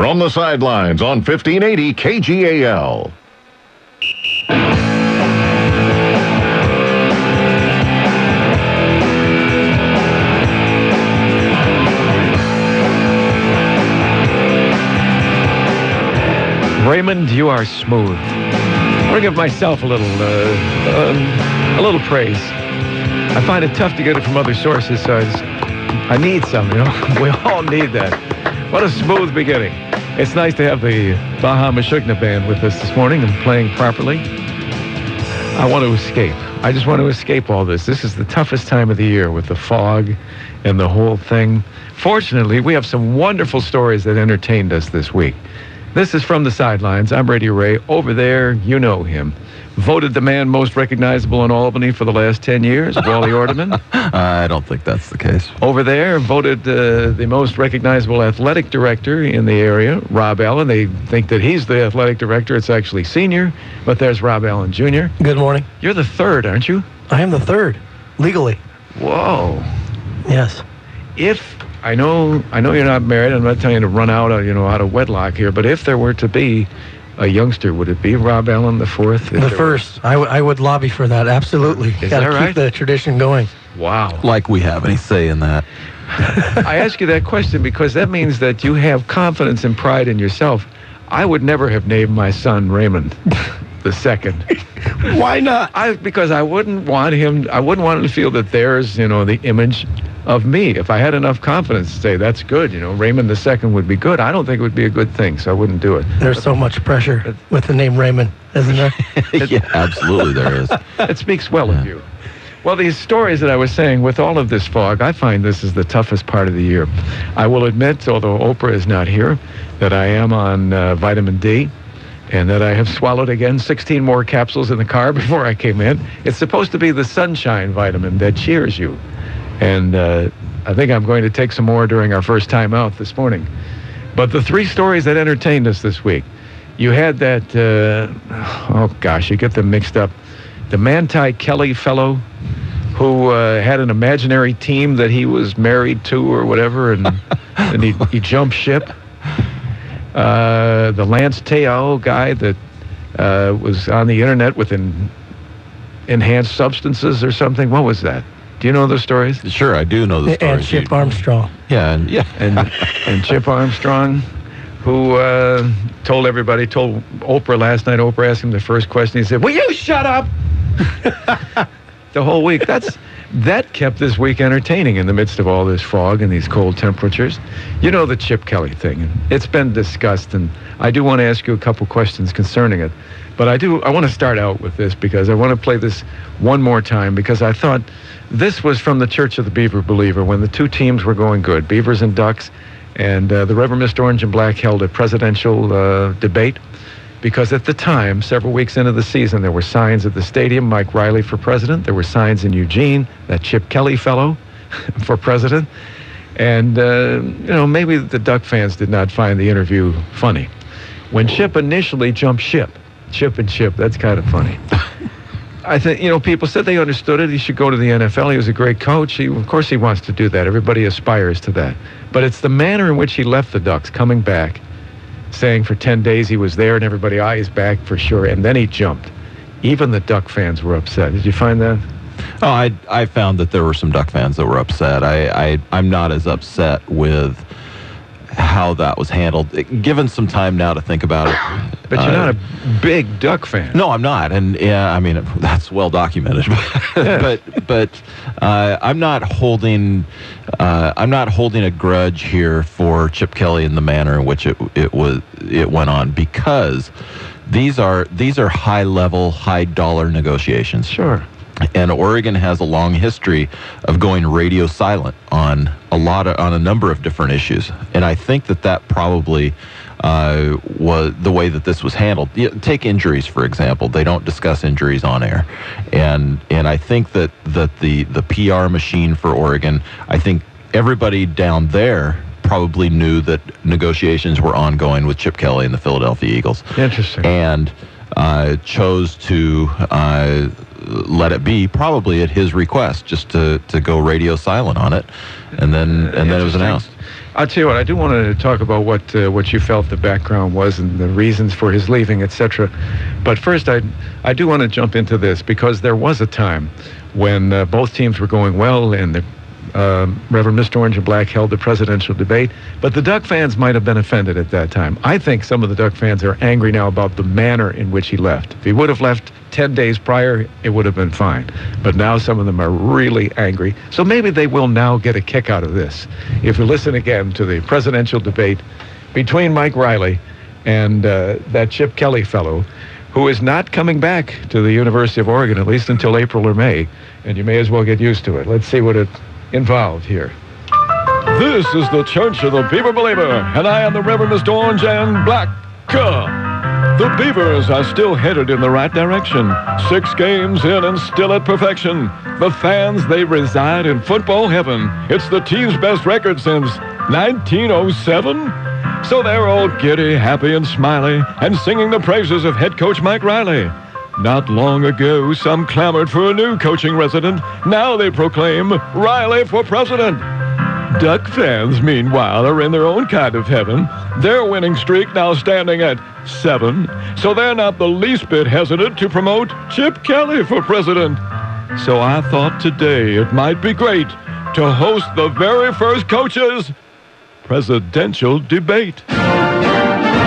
From the sidelines on 1580 KGAL. Raymond, you are smooth. I want to give myself a little praise. I find it tough to get it from other sources, so I need some, you know. We all need that. What a smooth beginning. It's nice to have the Baja Mashugna Band with us this morning and playing properly. I want to escape. I just want to escape all this. This is the toughest time of the year with the fog and the whole thing. Fortunately, we have some wonderful stories that entertained us this week. This is From the Sidelines. I'm Radio Ray. Over there, you know him. Voted the man most recognizable in Albany for the last 10 years, Wally Ordeman. I don't think that's the case. Over there, voted the most recognizable athletic director in the area, Rob Allen. They think that he's the athletic director. It's actually senior, but there's Rob Allen Jr. Good morning. You're the third, aren't you? I am the third, legally. Whoa. Yes. If I know you're not married. I'm not telling you to run out of wedlock here. But if there were to be a youngster, would it be Rob Allen the fourth? The first. I would lobby for that. Absolutely. Is that right? Keep the tradition going. Wow. Like we have any say in that. I ask you that question because that means that you have confidence and pride in yourself. I would never have named my son Raymond the second. Why not? Because I wouldn't want him to feel that there's, the image of me. If I had enough confidence to say that's good, Raymond II would be good, I don't think it would be a good thing, so I wouldn't do it. There's so much pressure with the name Raymond, isn't there? Yeah, absolutely there is. It speaks well of you. Well, these stories that I was saying, with all of this fog, I find this is the toughest part of the year. I will admit, although Oprah is not here, that I am on vitamin D, and that I have swallowed again 16 more capsules in the car before I came in. It's supposed to be the sunshine vitamin that cheers you. And I think I'm going to take some more during our first time out this morning. But the three stories that entertained us this week, you had that, you get them mixed up. The Manti Kelly fellow who had an imaginary team that he was married to or whatever, and he jumped ship. The Lance Te'o guy that was on the internet with enhanced substances or something. What was that? Do you know those stories? Sure, I do know the stories. And Chip Armstrong. Yeah. And Chip Armstrong, who told Oprah last night. Oprah asked him the first question. He said, "Will you shut up?" The whole week. That kept this week entertaining in the midst of all this fog and these cold temperatures. You know the Chip Kelly thing. It's been discussed, and I do want to ask you a couple questions concerning it. But I want to start out with this because I want to play this one more time because I thought this was from the Church of the Beaver Believer when the two teams were going good, Beavers and Ducks, and the Reverend Mr. Orange and Black held a presidential debate because at the time, several weeks into the season, there were signs at the stadium, Mike Riley for president. There were signs in Eugene, that Chip Kelly fellow for president. And, maybe the Duck fans did not find the interview funny. When Chip initially jumped ship, Chip and Chip, that's kind of funny. I think, people said they understood it. He should go to the NFL. He was a great coach. Of course he wants to do that. Everybody aspires to that. But it's the manner in which he left the Ducks, coming back, saying for 10 days he was there and everybody, he's back for sure. And then he jumped. Even the Duck fans were upset. Did you find that? Oh, I found that there were some Duck fans that were upset. I'm not as upset with how that was handled. Given some time now to think about it. But you're not a big Duck fan. No, I'm not. And that's well documented. but I'm not holding a grudge here for Chip Kelly in the manner in which it went on, because these are high level, high dollar negotiations. Sure. And Oregon has a long history of going radio silent on a number of different issues. And I think that probably was the way that this was handled. Take injuries, for example. They don't discuss injuries on air. And I think that the PR machine for Oregon, I think everybody down there probably knew that negotiations were ongoing with Chip Kelly and the Philadelphia Eagles. Interesting. And chose to let it be, probably at his request, just to go radio silent on it, and then it was announced. I'll tell you what, I do want to talk about what you felt the background was and the reasons for his leaving, etc. But first, I do want to jump into this, because there was a time when both teams were going well, and the Reverend Mr. Orange and Black held the presidential debate, but the Duck fans might have been offended at that time. I think some of the Duck fans are angry now about the manner in which he left. If he would have left 10 days prior, it would have been fine. But now some of them are really angry. So maybe they will now get a kick out of this. If you listen again to the presidential debate between Mike Riley and that Chip Kelly fellow, who is not coming back to the University of Oregon, at least until April or May, and you may as well get used to it. Let's see what it involved here. This is the Church of the Beaver Believer, and I am the Reverend Mr. Orange and Black. The Beavers are still headed in the right direction. 6 games in and still at perfection. The fans, they reside in football heaven. It's the team's best record since 1907. So they're all giddy, happy, and smiley, and singing the praises of head coach Mike Riley. Not long ago, some clamored for a new coaching resident. Now they proclaim Riley for president. Duck fans, meanwhile, are in their own kind of heaven. Their winning streak now standing at 7. So they're not the least bit hesitant to promote Chip Kelly for president. So I thought today it might be great to host the very first coaches' presidential debate.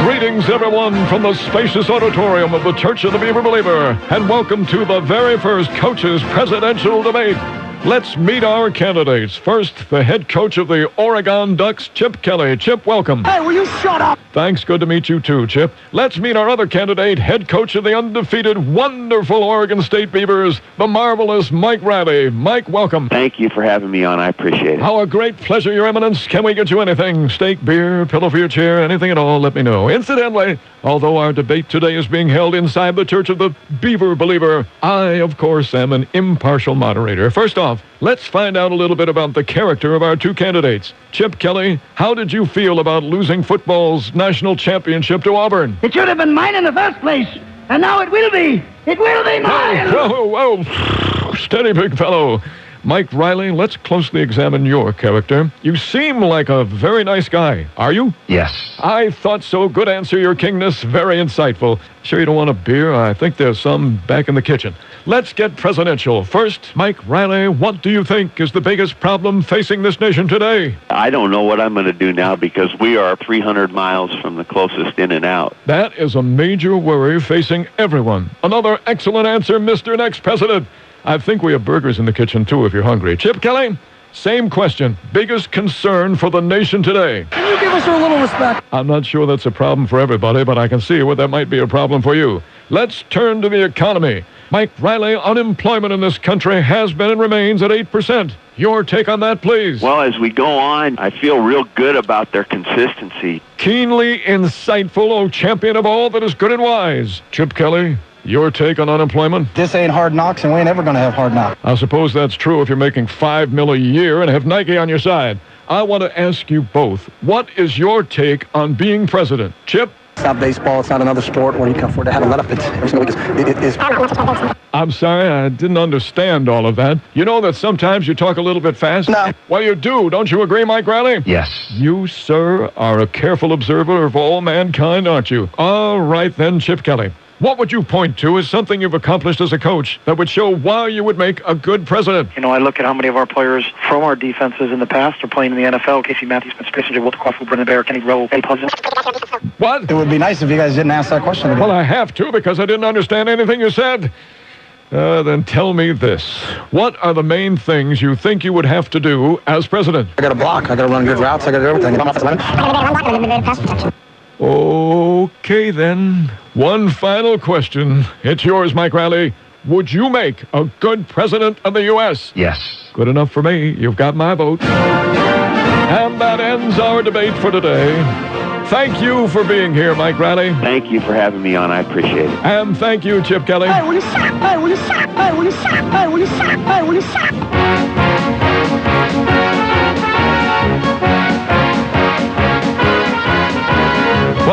Greetings, everyone, from the spacious auditorium of the Church of the Beaver Believer, and welcome to the very first coaches' presidential debate. Let's meet our candidates. First, the head coach of the Oregon Ducks, Chip Kelly. Chip, welcome. Hey, will you shut up? Thanks. Good to meet you, too, Chip. Let's meet our other candidate, head coach of the undefeated, wonderful Oregon State Beavers, the marvelous Mike Riley. Mike, welcome. Thank you for having me on. I appreciate it. Our great pleasure, Your Eminence. Can we get you anything? Steak, beer, pillow for your chair, anything at all, let me know. Incidentally, although our debate today is being held inside the Church of the Beaver Believer, I, of course, am an impartial moderator. First off, let's find out a little bit about the character of our two candidates. Chip Kelly, how did you feel about losing football's national championship to Auburn? It should have been mine in the first place, and now it will be. It will be mine. Whoa. Steady, big fellow. Mike Riley, let's closely examine your character. You seem like a very nice guy. Are you? Yes. I thought so. Good answer, Your Kingness. Very insightful. Sure you don't want a beer? I think there's some back in the kitchen. Let's get presidential. First, Mike Riley, what do you think is the biggest problem facing this nation today? I don't know what I'm going to do now because we are 300 miles from the closest in and out. That is a major worry facing everyone. Another excellent answer, Mr. Next President. I think we have burgers in the kitchen, too, if you're hungry. Chip Kelly, same question. Biggest concern for the nation today? Can you give us a little respect? I'm not sure that's a problem for everybody, but I can see where that might be a problem for you. Let's turn to the economy. Mike Riley, unemployment in this country has been and remains at 8%. Your take on that, please. Well, as we go on, I feel real good about their consistency. Keenly insightful, oh champion of all that is good and wise. Chip Kelly, your take on unemployment? This ain't hard knocks, and we ain't ever going to have hard knocks. I suppose that's true if you're making $5 million a year and have Nike on your side. I want to ask you both, what is your take on being president? Chip? It's not baseball. It's not another sport where you can afford to have a let up. Every single week is. I'm sorry, I didn't understand all of that. You know that sometimes you talk a little bit fast? No. Well, you do. Don't you agree, Mike Riley? Yes. You, sir, are a careful observer of all mankind, aren't you? All right, then, Chip Kelly. What would you point to as something you've accomplished as a coach that would show why you would make a good president? You know, I look at how many of our players from our defenses in the past are playing in the NFL. Casey Matthews, Spencer Pacer, Will Quaffle, Brendan Bear, Kenny Rowe, Eddie Puzzle. What? It would be nice if you guys didn't ask that question again. Well, I have to because I didn't understand anything you said. Then tell me this. What are the main things you think you would have to do as president? I got to block. I got to run good routes. I got to do everything. I'm off the line. Okay, then. One final question. It's yours, Mike Riley. Would you make a good president of the U.S.? Yes. Good enough for me. You've got my vote. And that ends our debate for today. Thank you for being here, Mike Riley. Thank you for having me on. I appreciate it. And thank you, Chip Kelly. Hey, will you stop? Hey, will you stop? Hey, will you stop? Hey, will you stop? Hey, will you stop?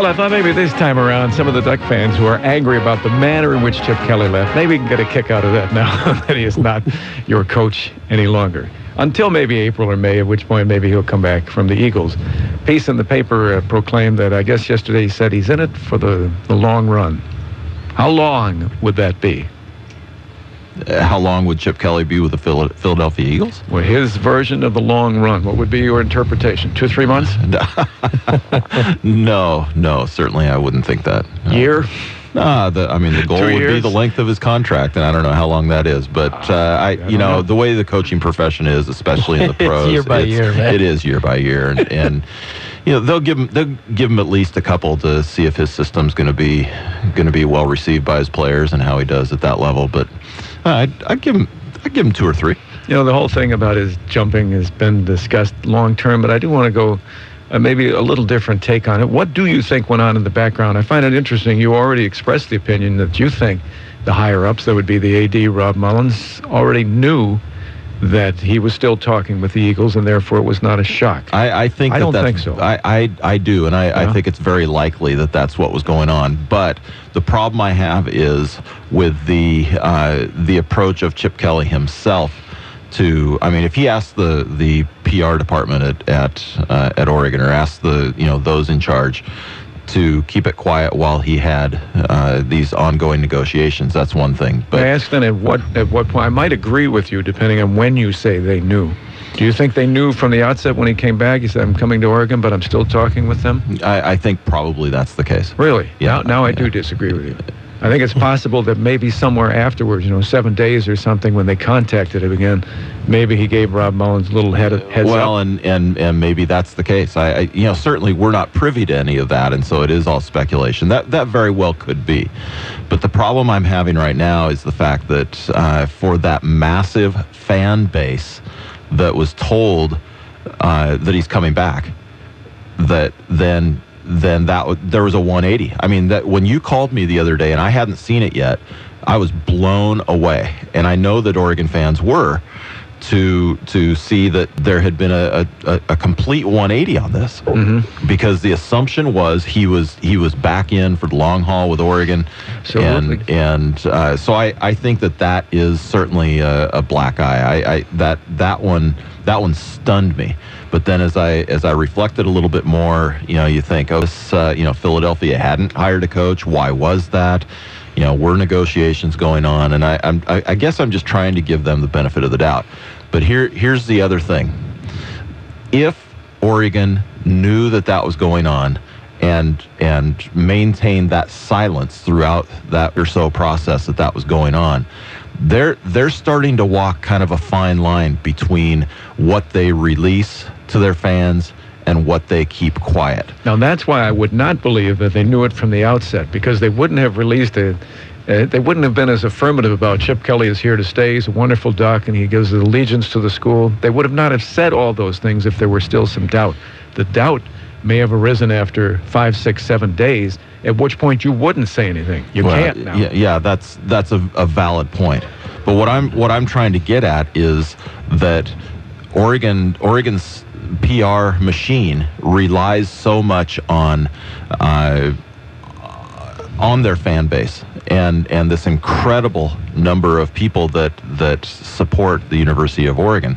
Well, I thought maybe this time around, some of the Duck fans who are angry about the manner in which Chip Kelly left, maybe can get a kick out of that now that he is not your coach any longer. Until maybe April or May, at which point maybe he'll come back from the Eagles. Piece in the paper proclaimed that, I guess yesterday he said he's in it for the long run. How long would that be? How long would Chip Kelly be with the Philadelphia Eagles? Well, his version of the long run, what would be your interpretation? 2 or 3 months? No, certainly I wouldn't think that. No. Year? The goal would be the length of his contract, and I don't know how long that is. But the way the coaching profession is, especially in the pros, it's year by year, man. It is year by year, and they'll give him at least a couple to see if his system's going to be well received by his players and how he does at that level. But I'd give him 2 or 3. The whole thing about his jumping has been discussed long term, but I do want to go maybe a little different take on it. What do you think went on in the background? I find it interesting. You already expressed the opinion that you think the higher-ups, that would be the AD, Rob Mullins, already knew that he was still talking with the Eagles, and therefore it was not a shock. I don't think so. I do, and I think it's very likely that that's what was going on. But the problem I have is with the approach of Chip Kelly himself. If he asked the PR department at Oregon, or asked those in charge to keep it quiet while he had these ongoing negotiations, that's one thing. But I asked then at what point. I might agree with you depending on when you say they knew. Do you think they knew from the outset when he came back? He said, "I'm coming to Oregon, but I'm still talking with them." I think probably that's the case. Really? Yeah. Now I do disagree with you. I think it's possible that maybe somewhere afterwards, 7 days or something, when they contacted him again, maybe he gave Rob Mullins a little heads up. Well, and maybe that's the case. I certainly we're not privy to any of that, and so it is all speculation. That very well could be. But the problem I'm having right now is the fact that for that massive fan base that was told that he's coming back, that then there was a 180. That when you called me the other day and I hadn't seen it yet, I was blown away. And I know that Oregon fans were to see that there had been a complete 180 on this, because the assumption was he was back in for the long haul with Oregon. Absolutely. And so I think that is certainly a black eye. That one stunned me. But then as I reflected a little bit more, you think, Philadelphia hadn't hired a coach. Why was that? Were negotiations going on? And I guess I'm just trying to give them the benefit of the doubt. But here's the other thing. If Oregon knew that was going on and maintained that silence throughout that or so process that was going on, they're starting to walk kind of a fine line between what they release to their fans and what they keep quiet. Now, that's why I would not believe that they knew it from the outset, because they wouldn't have released it. They wouldn't have been as affirmative about Chip Kelly is here to stay. He's a wonderful Duck, and he gives allegiance to the school. They would have not have said all those things if there were still some doubt. The doubt may have arisen after 5, 6, 7 days, at which point you wouldn't say anything. You can't now. Yeah, that's a valid point. But what I'm trying to get at is that Oregon's PR machine relies so much on their fan base and this incredible number of people that support the University of Oregon.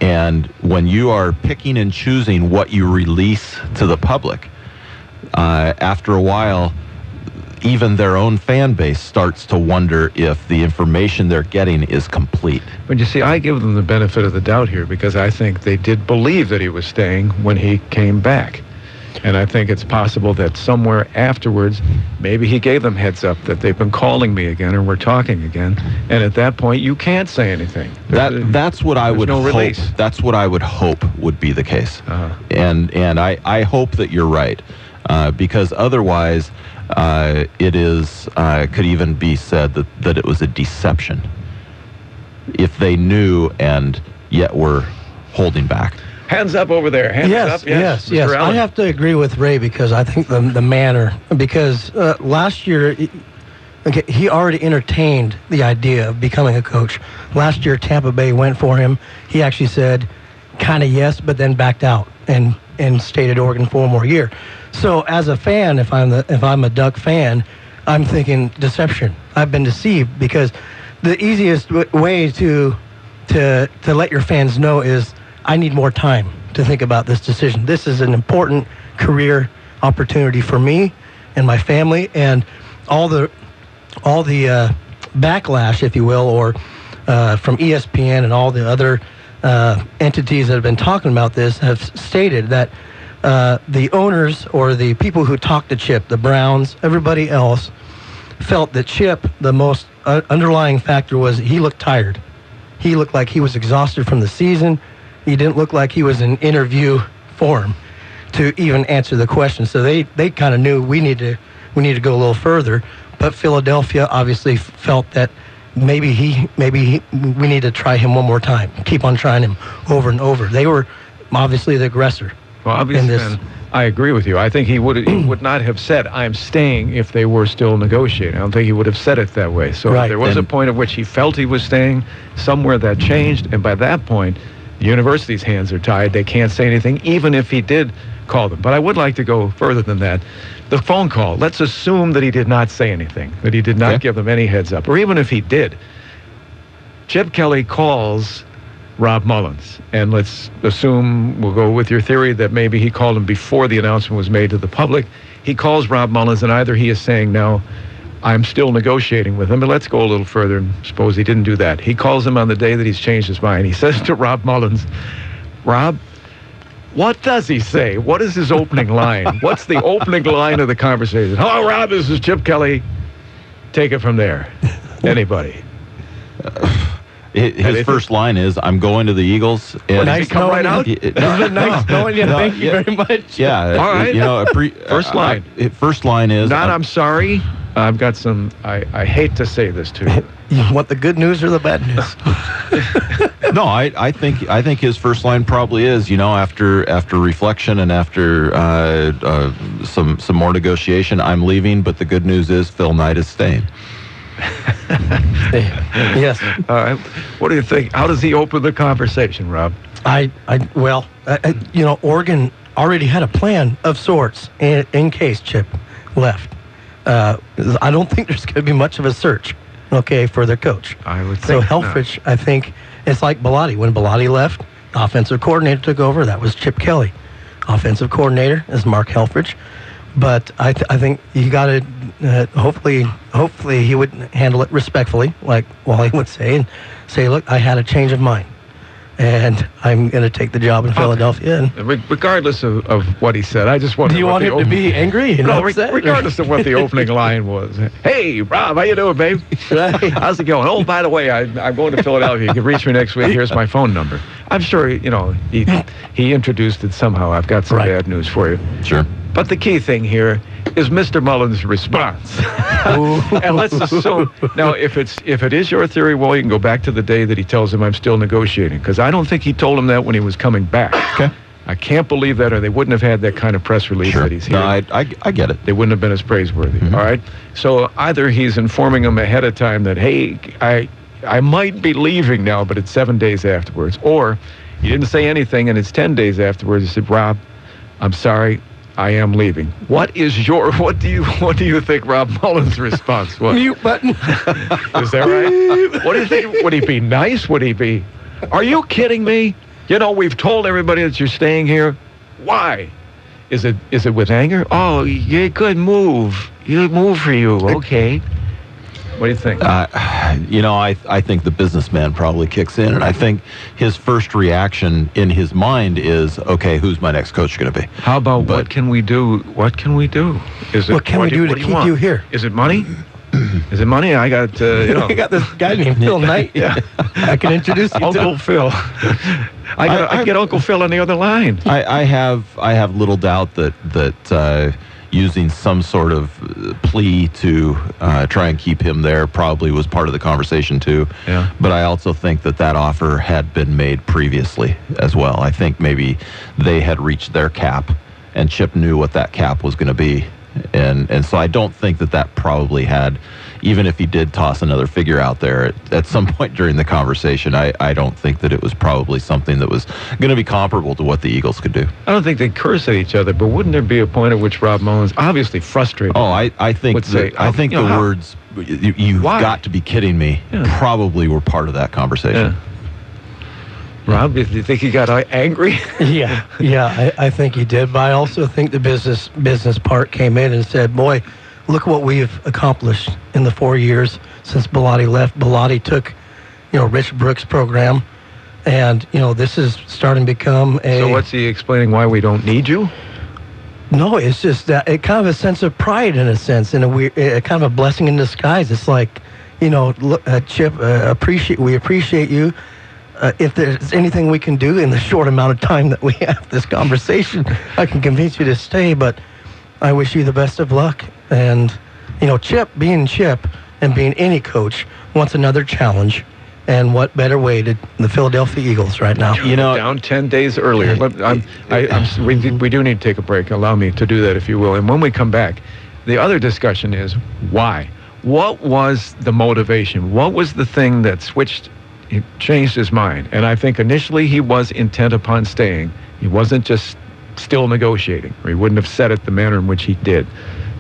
And when you are picking and choosing what you release to the public, after a while, even their own fan base starts to wonder if the information they're getting is complete. But you see, I give them the benefit of the doubt here, because I think they did believe that he was staying when he came back. And I think it's possible that somewhere afterwards, maybe he gave them heads up that they've been calling me again or we're talking again. And at that point, you can't say anything. That's what I would hope. Release. That's what I would hope would be the case. Uh-huh. And I hope that you're right, because otherwise, it is could even be said that it was a deception if they knew and yet were holding back. Hands up over there. Hands up. Yes. Mr. Allen. I have to agree with Ray, because I think the manner, because last year, he already entertained the idea of becoming a coach. Last year, Tampa Bay went for him. He actually said kind of yes, but then backed out and and stayed at Oregon for one more year. So as a fan, if I'm a Duck fan, I'm thinking deception. I've been deceived, because the easiest way to let your fans know is, I need more time to think about this decision. This is an important career opportunity for me and my family, and all the backlash, if you will, or from ESPN and all the other entities that have been talking about this have stated that the owners or the people who talked to Chip, the Browns, everybody else, felt that Chip, the most underlying factor was he looked tired. He looked like he was exhausted from the season. He didn't look like he was in interview form to even answer the question. So they kind of knew we need to go a little further. But Philadelphia obviously felt that maybe we need to try him one more time. Keep on trying him over and over. They were obviously the aggressor. Well, obviously, I agree with you. I think he would not have said, "I'm staying," if they were still negotiating. I don't think he would have said it that way. So Right. there was a point at which he felt he was staying. Somewhere that changed, and by that point, the university's hands are tied. They can't say anything, even if he did call them. But I would like to go further than that. The phone call, let's assume that he did not say anything, that he did not give them any heads up, or even if he did. Chip Kelly calls Rob Mullins, and let's assume, we'll go with your theory, that maybe he called him before the announcement was made to the public. He calls Rob Mullins, and either he is saying, "No, I'm still negotiating with him," but let's go a little further and suppose he didn't do that. He calls him on the day that he's changed his mind. He says to Rob Mullins, "Rob, what does he say? What is his opening line? What's the opening line of the conversation?" "Hello, Rob, this is Chip Kelly." Take it from there. Anybody? His first line is, "I'm going to the Eagles." And Nice come right out? Isn't it nice knowing you? Thank you very much. Yeah. All right. First line. First line is, Not, "I'm sorry. I've got some, I hate to say this to you." You want the good news or the bad news? No, I think his first line probably is, after reflection and after some more negotiation, "I'm leaving, but the good news is Phil Knight is staying." Yes. All right. What do you think? How does he open the conversation, Rob? Oregon already had a plan of sorts in case Chip left. I don't think there's going to be much of a search, for their coach. I would So think Helfrich, I think, it's like Bellotti. When Bellotti left, offensive coordinator took over. That was Chip Kelly. Offensive coordinator is Mark Helfrich. But I think you got to hopefully he would handle it respectfully, like Wally would say, and say, "Look, I had a change of mind, and I'm going to take the job in Philadelphia." And regardless of what he said, I just want. Do you want him to be angry? No, regardless of what the opening line was. "Hey, Rob, how you doing, babe? How's it going? Oh, by the way, I'm going to Philadelphia. You can reach me next week. Here's my phone number." I'm sure he introduced it somehow. "I've got some bad news for you." Sure. But the key thing here is Mr. Mullins' response. And let's assume now, if it is your theory, well, you can go back to the day that he tells him, "I'm still negotiating," because I don't think he told him that when he was coming back. Okay. I can't believe that, or they wouldn't have had that kind of press release that he's here. No, I get it. They wouldn't have been as praiseworthy. Mm-hmm. All right. So either he's informing him ahead of time that, "Hey, I might be leaving now, but it's 7 days afterwards," or he didn't say anything and it's 10 days afterwards. He said, "Rob, I'm sorry, I am leaving." What do you think Rob Mullins' response was? Mute button. Is that right? What do you think? Would he be nice? Would he be, "Are you kidding me? We've told everybody that you're staying here. Why?" Is it with anger? "Oh, yeah, good move. Good move for you. Okay." What do you think? I think the businessman probably kicks in, and I think his first reaction in his mind is, "Okay, who's my next coach going to be?" How about what can we do? What can we do? What can we do to keep you here? Is it money? Is it money? I got I got this guy named Phil Knight. Yeah. I can introduce you to Uncle Phil. I get Uncle Phil on the other line. I have little doubt that using some sort of plea to try and keep him there probably was part of the conversation too. Yeah. But I also think that offer had been made previously as well. I think maybe they had reached their cap, and Chip knew what that cap was going to be. And so I don't think that probably had even if he did toss another figure out there at some point during the conversation, I don't think that it was probably something that was going to be comparable to what the Eagles could do. I don't think they curse at each other, but wouldn't there be a point at which Rob Mullins, obviously frustrated, I think the words, you've got to be kidding me, probably were part of that conversation. Yeah. Rob, do you think he got angry? Yeah, I think he did. But I also think the business part came in and said, boy, look what we've accomplished in the 4 years since Bellotti left. Bellotti took, Rich Brooks' program, and, this is starting to become a... So what's he explaining why we don't need you? No, it's just that it kind of a sense of pride in a sense, and a kind of a blessing in disguise. It's like, look, Chip, we appreciate you. If there's anything we can do in the short amount of time that we have this conversation, I can convince you to stay, but I wish you the best of luck. And, Chip, being Chip and being any coach, wants another challenge. And what better way to the Philadelphia Eagles right now? Down 10 days earlier. We do need to take a break. Allow me to do that, if you will. And when we come back, the other discussion is why? What was the motivation? What was the thing that he changed his mind? And I think initially he was intent upon staying. He wasn't just still negotiating, or he wouldn't have said it the manner in which he did.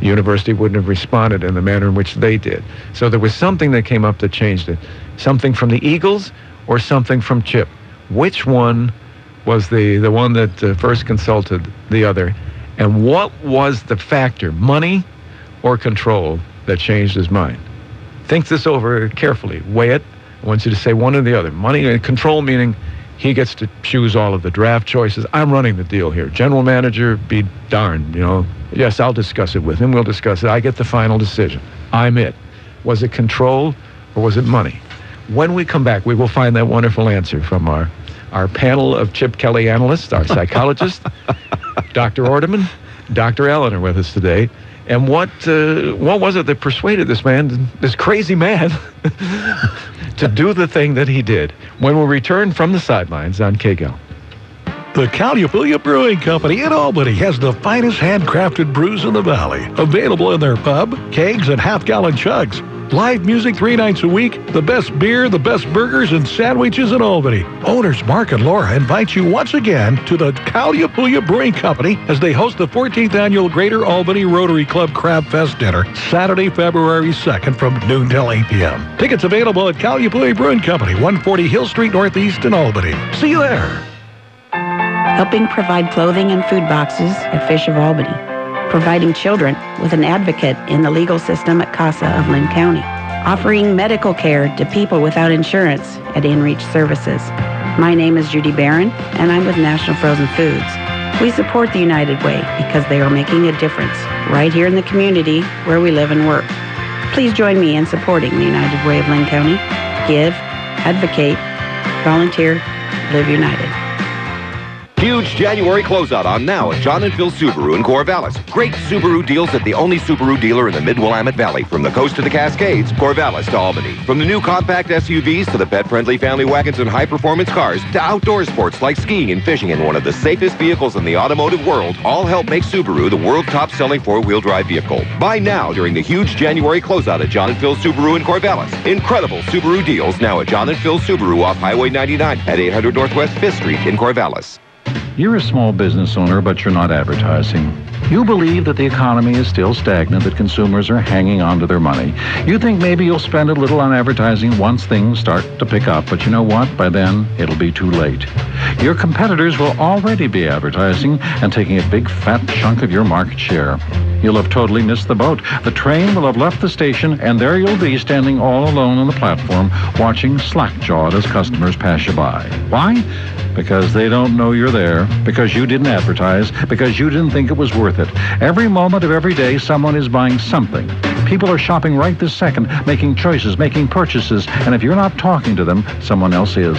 The university wouldn't have responded in the manner in which they did. So there was something that came up that changed it. Something from the Eagles or something from Chip. Which one was the one that first consulted the other? And what was the factor, money or control, that changed his mind? Think this over carefully. Weigh it. I want you to say one or the other. Money and control, meaning he gets to choose all of the draft choices. I'm running the deal here. General manager, be darned, Yes, I'll discuss it with him. We'll discuss it. I get the final decision. I'm it. Was it control or was it money? When we come back, we will find that wonderful answer from our panel of Chip Kelly analysts, our psychologist, Dr. Orderman, Dr. Allen are with us today. And what was it that persuaded this man, this crazy man, to do the thing that he did? When we return from the sidelines on KGAL. The Calipoolia Brewing Company in Albany has the finest handcrafted brews in the valley. Available in their pub, kegs, and half-gallon chugs. Live music 3 nights a week, the best beer, the best burgers, and sandwiches in Albany. Owners Mark and Laura invite you once again to the Calipoolia Brewing Company as they host the 14th Annual Greater Albany Rotary Club Crab Fest Dinner, Saturday, February 2nd from noon till 8 p.m. Tickets available at Calipoolia Brewing Company, 140 Hill Street Northeast in Albany. See you there. Helping provide clothing and food boxes at Fish of Albany. Providing children with an advocate in the legal system at CASA of Lynn County. Offering medical care to people without insurance at InReach Services. My name is Judy Barron, and I'm with National Frozen Foods. We support the United Way because they are making a difference right here in the community where we live and work. Please join me in supporting the United Way of Lynn County. Give, advocate, volunteer, live united. Huge January closeout on now at John & Phil Subaru in Corvallis. Great Subaru deals at the only Subaru dealer in the Mid-Willamette Valley. From the coast to the Cascades, Corvallis to Albany. From the new compact SUVs to the pet-friendly family wagons and high-performance cars to outdoor sports like skiing and fishing and one of the safest vehicles in the automotive world, all help make Subaru the world's top-selling four-wheel drive vehicle. Buy now during the huge January closeout at John & Phil Subaru in Corvallis. Incredible Subaru deals now at John & Phil Subaru off Highway 99 at 800 Northwest 5th Street in Corvallis. You're a small business owner, but you're not advertising. You believe that the economy is still stagnant, that consumers are hanging on to their money. You think maybe you'll spend a little on advertising once things start to pick up, but you know what? By then, it'll be too late. Your competitors will already be advertising and taking a big fat chunk of your market share. You'll have totally missed the boat. The train will have left the station, and there you'll be standing all alone on the platform, watching slack-jawed as customers pass you by. Why? Because they don't know you're there, because you didn't advertise, because you didn't think it was worth it. Every moment of every day, someone is buying something. People are shopping right this second, making choices, making purchases, and if you're not talking to them, someone else is.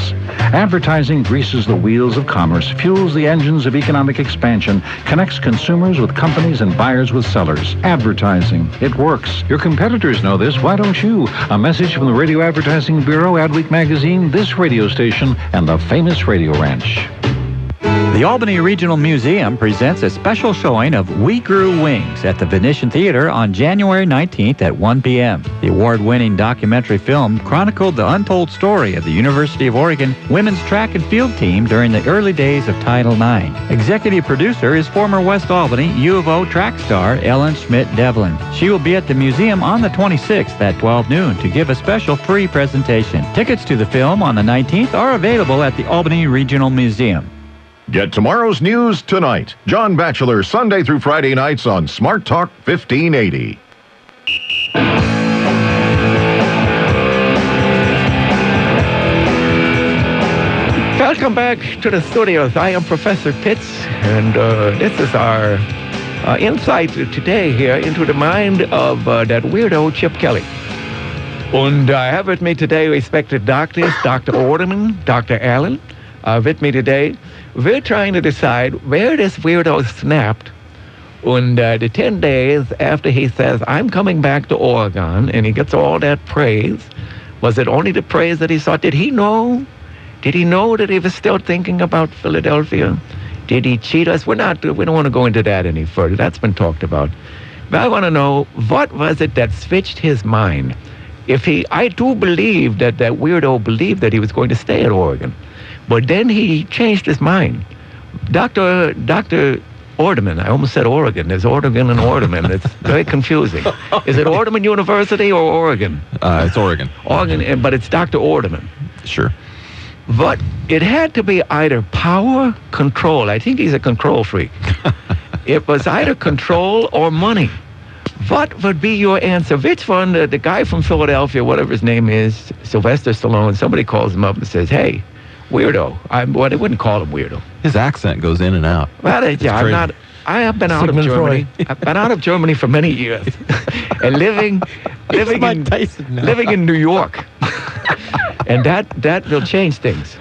Advertising greases the wheels of commerce, fuels the engines of economic expansion, connects consumers with companies and buyers with sellers. Advertising. It works. Your competitors know this. Why don't you? A message from the Radio Advertising Bureau, Adweek Magazine, this radio station, and the famous Radio Ranch. The Albany Regional Museum presents a special showing of We Grew Wings at the Venetian Theater on January 19th at 1 p.m. The award-winning documentary film chronicled the untold story of the University of Oregon women's track and field team during the early days of Title IX. Executive producer is former West Albany U of O track star Ellen Schmidt-Devlin. She will be at the museum on the 26th at 12 noon to give a special free presentation. Tickets to the film on the 19th are available at the Albany Regional Museum. Get tomorrow's news tonight. John Batchelor, Sunday through Friday nights on Smart Talk 1580. Welcome back to the studios. I am Professor Pitts, and this is our insight today here into the mind of that weirdo Chip Kelly. And I have with me today respected doctors, Dr. Orderman, Dr. Allen. With me today, we're trying to decide where this weirdo snapped on the 10 days after he says, I'm coming back to Oregon, and he gets all that praise. Was it only the praise that he saw? Did he know? Did he know that he was still thinking about Philadelphia? Did he cheat us? We don't want to go into that any further. That's been talked about. But I want to know, what was it that switched his mind? I do believe that weirdo believed that he was going to stay at Oregon. But then he changed his mind. Dr. Orderman, I almost said Oregon. There's Oregon and Orderman. It's very confusing. Is it Orderman University or Oregon? It's Oregon. Oregon, but it's Dr. Orderman. Sure. But it had to be either power, control. I think he's a control freak. It was either control or money. What would be your answer? Which one, the guy from Philadelphia, whatever his name is, Sylvester Stallone, somebody calls him up and says, hey, weirdo. They wouldn't call him weirdo. His accent goes in and out. Well, I have been out of Germany. I've been out of Germany for many years. And living in New York. And that will change things.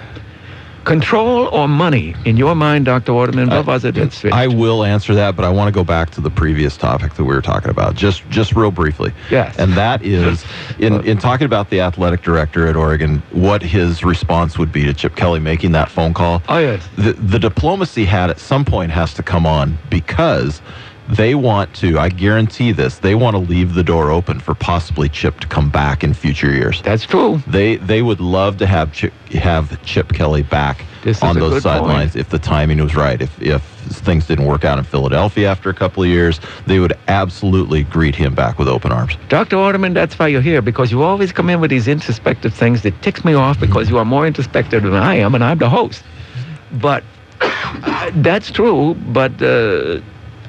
Control or money? In your mind, Dr. Orderman, what was it that switched? I will answer that, but I want to go back to the previous topic that we were talking about, just real briefly. Yes. And that is, in talking about the athletic director at Oregon, what his response would be to Chip Kelly making that phone call. Oh, yes. The diplomacy at some point has to come on, because they want to, I guarantee this, they want to leave the door open for possibly Chip to come back in future years. That's true. They would love to have Chip Kelly back on those sidelines if the timing was right. If things didn't work out in Philadelphia after a couple of years, they would absolutely greet him back with open arms. Dr. Orderman, that's why you're here, because you always come in with these introspective things that ticks me off, because you are more introspective than I am, and I'm the host. But that's true, but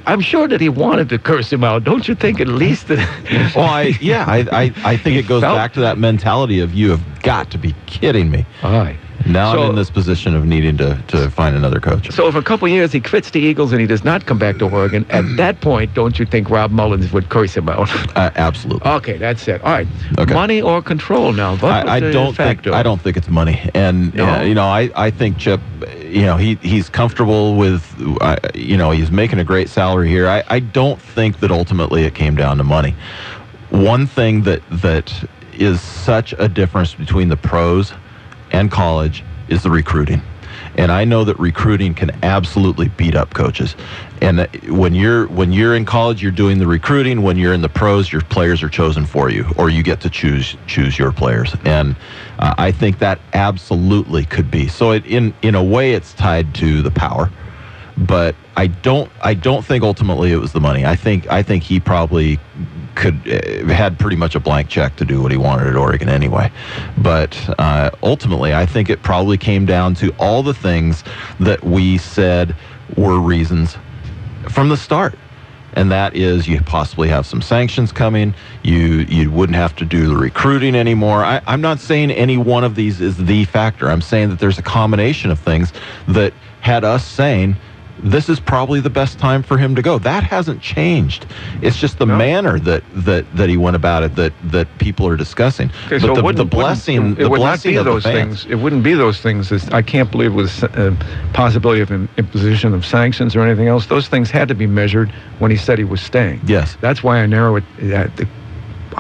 I'm sure that he wanted to curse him out. Don't you think at least that... I think it goes back to that mentality of, you have got to be kidding me. All right. Now I'm in this position of needing to find another coach. So if a couple of years he quits the Eagles and he does not come back to Oregon, at that point, don't you think Rob Mullins would curse him out? Absolutely. Okay, that's it. All right. Okay. Money or control now? I don't think it's money. And no? I think Chip, he's comfortable with, he's making a great salary here. I don't think that ultimately it came down to money. One thing that is such a difference between the pros and college is the recruiting. And I know that recruiting can absolutely beat up coaches. And when you're in college, you're doing the recruiting. When you're in the pros, your players are chosen for you, or you get to choose your players. And I think that absolutely could be. So in a way, it's tied to the power. But I don't think ultimately it was the money. I think he probably had pretty much a blank check to do what he wanted at Oregon anyway. But ultimately, I think it probably came down to all the things that we said were reasons from the start. And that is, you possibly have some sanctions coming. You wouldn't have to do the recruiting anymore. I'm not saying any one of these is the factor. I'm saying that there's a combination of things that had us saying, this is probably the best time for him to go. That hasn't changed. It's just the manner that he went about it that people are discussing. Okay, but so the blessing, it would not be of those the fans. things. It wouldn't be those things. I can't believe it was a possibility of an imposition of sanctions or anything else. Those things had to be measured when he said he was staying. Yes. That's why I narrow it.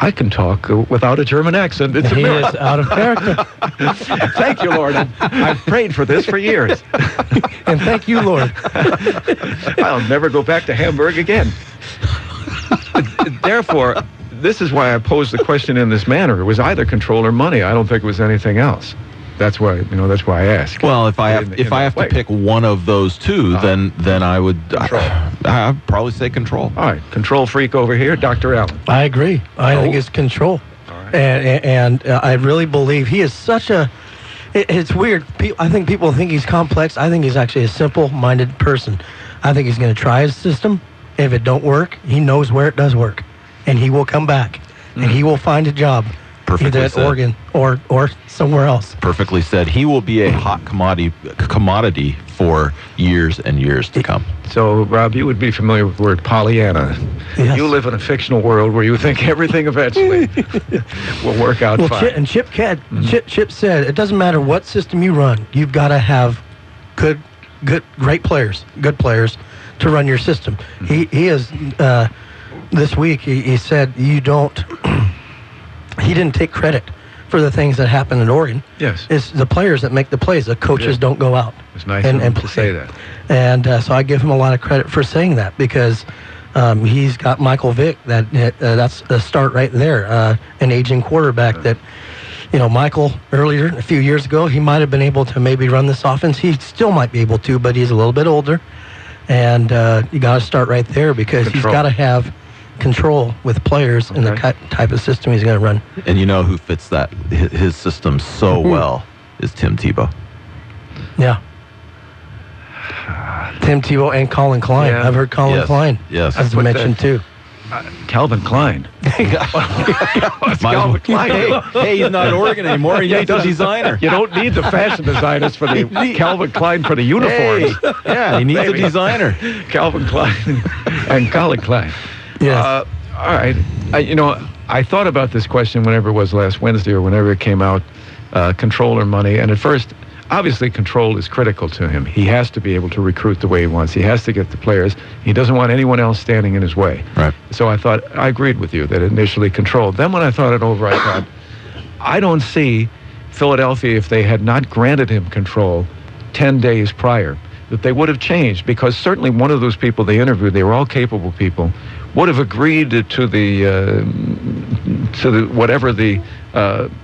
I can talk without a German accent. It's a He miracle. is out of character. Thank you, Lord. I've prayed for this for years. And thank you, Lord. I'll never go back to Hamburg again. Therefore, this is why I posed the question in this manner. It was either control or money. I don't think it was anything else. That's why, that's why I asked. Well, if I have to pick one of those two, then I would I'd probably say control. All right, control freak over here, Dr. Allen. I agree. I think it's control. All right. And I really believe he is such a... It's weird. I think people think he's complex. I think he's actually a simple-minded person. I think he's going to try his system. If it don't work, he knows where it does work. And he will come back. And he will find a job. Perfectly either at said. Oregon or somewhere else. Perfectly said. He will be a hot commodity for years and years to come. So, Rob, you would be familiar with the word Pollyanna. Yes. You live in a fictional world where you think everything eventually will work out fine. Chip said, it doesn't matter what system you run, you've got to have great players, good players to run your system. He is, this week, he said you don't... He didn't take credit for the things that happened in Oregon. Yes. It's the players that make the plays. The coaches don't go out. It's nice of him to say that. And so I give him a lot of credit for saying that because he's got Michael Vick. That's a start right there. An aging quarterback that, Michael earlier, a few years ago, he might have been able to maybe run this offense. He still might be able to, but he's a little bit older. And you got to start right there because he's got to have control with players in the type of system he's going to run. And you know who fits that his system so well is Tim Tebow. Yeah. Tim Tebow and Colin Klein. Yeah. I've heard Colin Klein has been mentioned too. Calvin Klein. Calvin Klein. Hey, he's not at Oregon anymore. He needs a designer. You don't need the fashion designers for the Calvin Klein for the uniforms. He needs a designer. Calvin Klein and Colin Klein. Yes. All right. I thought about this question whenever it was last Wednesday or whenever it came out, control or money. And at first, obviously, control is critical to him. He has to be able to recruit the way he wants. He has to get the players. He doesn't want anyone else standing in his way. Right. So I thought, I agreed with you that initially control. Then when I thought it over, I thought, I don't see Philadelphia, if they had not granted him control 10 days prior, that they would have changed, because certainly one of those people they interviewed, they were all capable people, would have agreed to the whatever the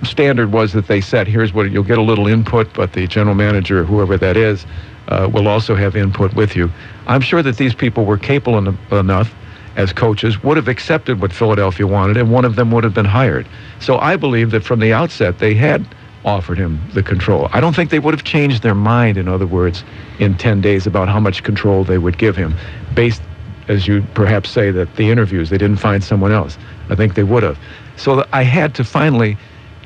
standard was that they set. Here's what you'll get: a little input, but the general manager, whoever that is, will also have input with you. I'm sure that these people were capable enough as coaches, would have accepted what Philadelphia wanted, and one of them would have been hired. So I believe that from the outset they had offered him the control. I don't think they would have changed their mind, in other words, in 10 days about how much control they would give him, based, as you perhaps say, that the interviews, they didn't find someone else. I think they would have. So I had to finally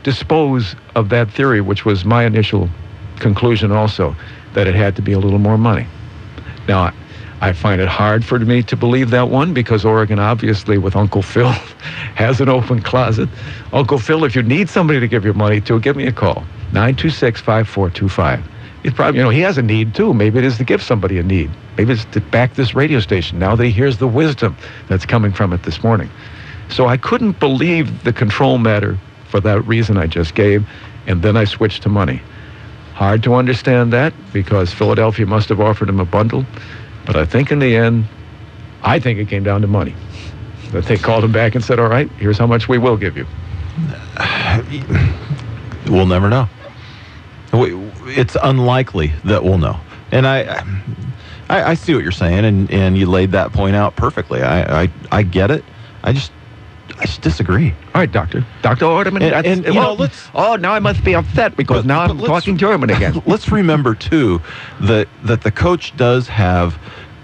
dispose of that theory, which was my initial conclusion also, that it had to be a little more money. Now, I find it hard for me to believe that one, because Oregon, obviously, with Uncle Phil, has an open closet. Uncle Phil, if you need somebody to give your money to, give me a call, 926-5425. It's probably, he has a need too. Maybe it is to give somebody a need. Maybe it's to back this radio station now that he hears the wisdom that's coming from it this morning. So I couldn't believe the control matter for that reason I just gave, and then I switched to money. Hard to understand that, because Philadelphia must have offered him a bundle, but I think in the end, I think it came down to money. That they called him back and said, all right, here's how much we will give you. We'll never know. It's unlikely that we'll know. And I see what you're saying, and you laid that point out perfectly. I get it. I just disagree. All right, Dr. Orderman. Now I must be upset because now I'm talking German again. Let's remember, too, that the coach does have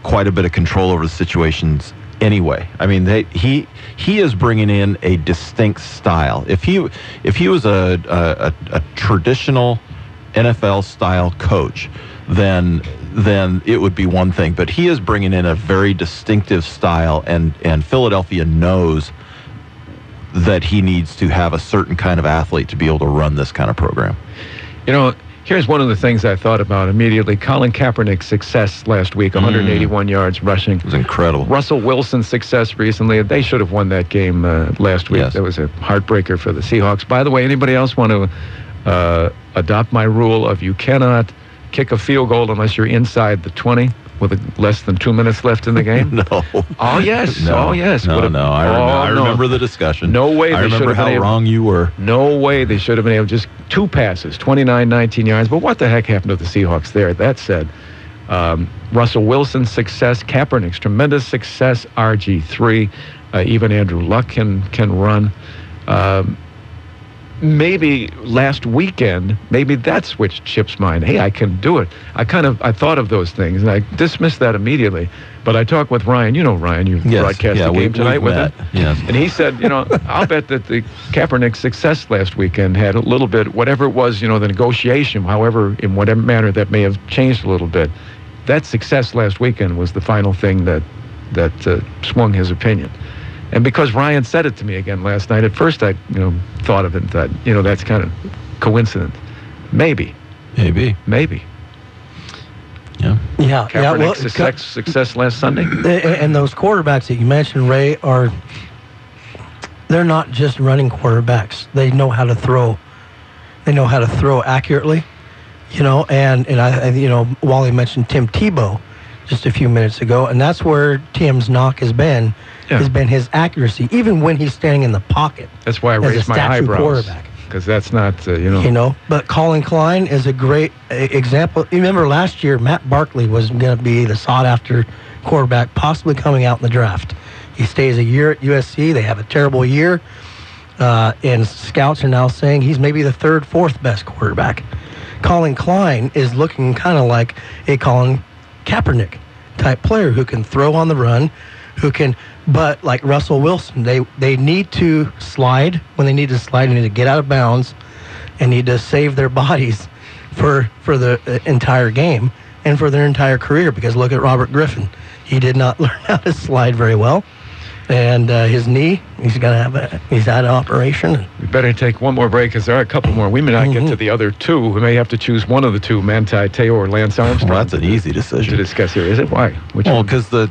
quite a bit of control over the situations anyway. I mean, he is bringing in a distinct style. If he was a traditional NFL-style coach, then it would be one thing. But he is bringing in a very distinctive style, and Philadelphia knows that he needs to have a certain kind of athlete to be able to run this kind of program. Here's one of the things I thought about immediately. Colin Kaepernick's success last week, 181 yards rushing. It was incredible. Russell Wilson's success recently. They should have won that game last week. Yes. That was a heartbreaker for the Seahawks. By the way, anybody else want to adopt my rule of you cannot kick a field goal unless you're inside the 20 with less than 2 minutes left in the game? No. Oh, yes. No. Oh, yes. No, no. I remember the discussion. No way they should have been remember how wrong you were. No way they should have been able. Just 2 passes, 29, 19 yards. But what the heck happened to the Seahawks there? That said, Russell Wilson's success, Kaepernick's tremendous success, RG3, even Andrew Luck can run. Maybe last weekend, maybe that switched Chip's mind. Hey, I can do it. I thought of those things, and I dismissed that immediately. But I talked with Ryan. You know Ryan. You broadcast the game tonight with him. Yes. And he said, I'll bet that the Kaepernick success last weekend had a little bit, whatever it was, the negotiation, however, in whatever manner that may have changed a little bit. That success last weekend was the final thing that swung his opinion. And because Ryan said it to me again last night, at first I, thought of it that, that's kind of coincidence. Maybe. Yeah. Yeah. Kaepernick's success last Sunday. And those quarterbacks that you mentioned, Ray, they're not just running quarterbacks. They know how to throw. They know how to throw accurately, and I Wally mentioned Tim Tebow just a few minutes ago, and that's where Tim's knock has been his accuracy, even when he's standing in the pocket. That's why I raised my eyebrows. Because that's not, But Colin Klein is a great example. You remember last year, Matt Barkley was going to be the sought-after quarterback, possibly coming out in the draft. He stays a year at USC. They have a terrible year. And scouts are now saying he's maybe the third, fourth best quarterback. Colin Klein is looking kind of like a Colin Kaepernick type player who can throw on the run, but like Russell Wilson, they need to slide. When they need to slide, they need to get out of bounds and need to save their bodies for the entire game and for their entire career, because look at Robert Griffin. He did not learn how to slide very well. And his knee, he's had an operation. We better take one more break, because there are a couple more. We may not get to the other two. We may have to choose one of the two, Manti Te'o or Lance Armstrong. Well, that's an easy decision to discuss here. Is it? Why? Because the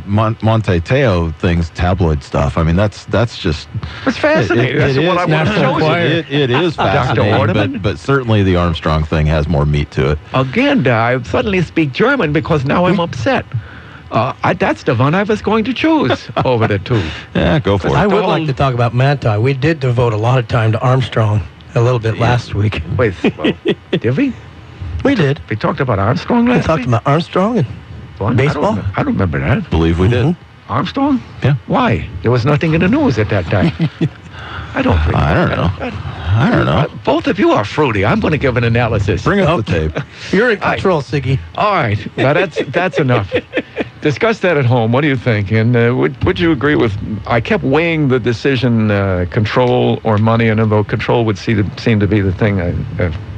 Monte Te'o thing's tabloid stuff. I mean, that's just... It's fascinating. That's what I want to show you. It is fascinating, but certainly the Armstrong thing has more meat to it. Again, I suddenly speak German because now I'm upset. That's the one I was going to choose over the two. Yeah, go for it. I would like to talk about Manti. We did devote a lot of time to Armstrong a little bit last week. Wait, did we? We did. We talked about Armstrong last week? We talked about Armstrong and baseball. I don't remember that. I believe we did. Armstrong? Yeah. Why? There was nothing in the news at that time. I don't know. Both of you are fruity. I'm going to give an analysis. Bring up the tape. You're in control, Siggy. All right. Now that's enough. Discuss that at home. What do you think? And would you agree with... I kept weighing the decision, control or money, and although control would seem to be the thing,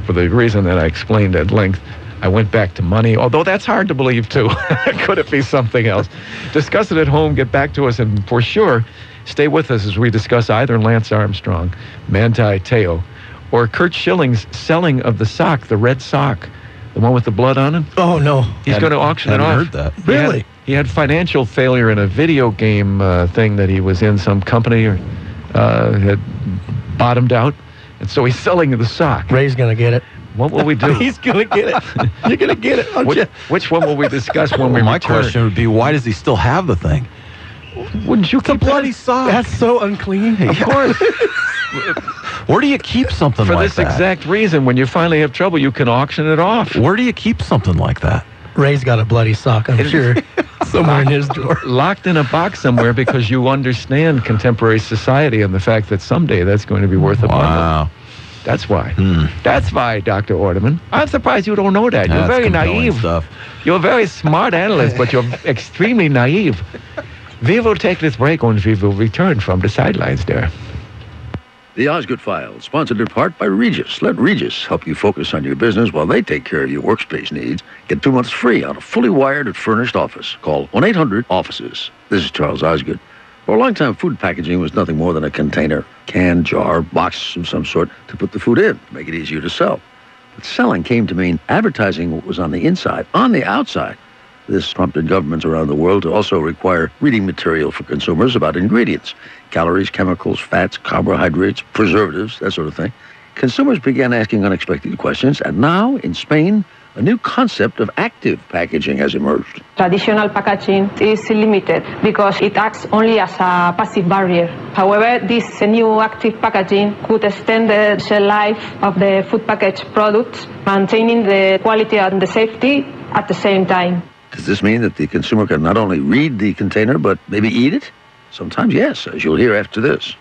for the reason that I explained at length, I went back to money, although that's hard to believe, too. Could it be something else? Discuss it at home. Get back to us, and for sure... Stay with us as we discuss either Lance Armstrong, Manti Te'o, or Kurt Schilling's selling of the sock, the red sock, the one with the blood on it. Oh, no. He's going to auction it off. I heard that. Really? He had financial failure in a video game thing that he was in. Some company had bottomed out, and so he's selling the sock. Ray's going to get it. What will we do? He's going to get it. You're going to get it, aren't you? Which one will we discuss when we return? My question would be, why does he still have the thing? Wouldn't you keep bloody sock? That's so unclean. Of course. Where do you keep something like that? For this exact reason, when you finally have trouble, you can auction it off. Where do you keep something like that? Ray's got a bloody sock, I'm sure, somewhere in his drawer. Locked in a box somewhere, because you understand contemporary society and the fact that someday that's going to be worth a bundle. Wow. That's why. That's why, Dr. Orderman. I'm surprised you don't know that. You're very naive. Stuff. You're a very smart analyst, but you're extremely naive. We will take this break and we will return from the sidelines there. The Osgood File, sponsored in part by Regis. Let Regis help you focus on your business while they take care of your workspace needs. Get 2 months free on a fully wired and furnished office. Call 1-800-OFFICES. This is Charles Osgood. For a long time, food packaging was nothing more than a container, can, jar, box of some sort to put the food in to make it easier to sell. But selling came to mean advertising what was on the inside, on the outside. This prompted governments around the world to also require reading material for consumers about ingredients, calories, chemicals, fats, carbohydrates, preservatives, that sort of thing. Consumers began asking unexpected questions, and now, in Spain, a new concept of active packaging has emerged. Traditional packaging is limited because it acts only as a passive barrier. However, this new active packaging could extend the shelf life of the food packaged products, maintaining the quality and the safety at the same time. Does this mean that the consumer can not only read the container, but maybe eat it? Sometimes yes, as you'll hear after this.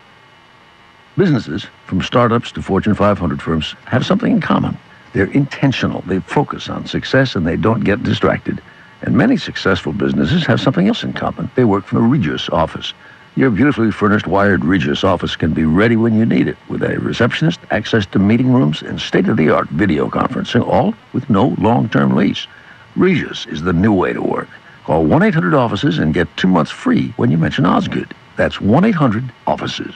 Businesses, from startups to Fortune 500 firms, have something in common. They're intentional, they focus on success, and they don't get distracted. And many successful businesses have something else in common. They work from a Regus office. Your beautifully furnished wired Regus office can be ready when you need it, with a receptionist, access to meeting rooms, and state-of-the-art video conferencing, all with no long-term lease. Regus is the new way to work. Call 1-800-OFFICES and get 2 months free when you mention Osgood. That's 1-800-OFFICES.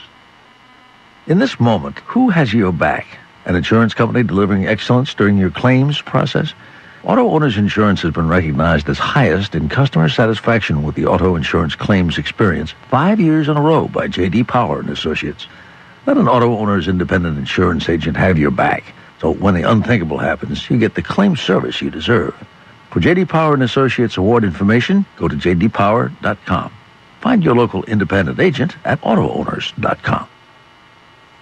In this moment, who has your back? An insurance company delivering excellence during your claims process? Auto Owners Insurance has been recognized as highest in customer satisfaction with the auto insurance claims experience 5 years in a row by J.D. Power and Associates. Let an Auto Owners independent insurance agent have your back, so when the unthinkable happens, you get the claim service you deserve. For J.D. Power and Associates award information, go to jdpower.com. Find your local independent agent at autoowners.com.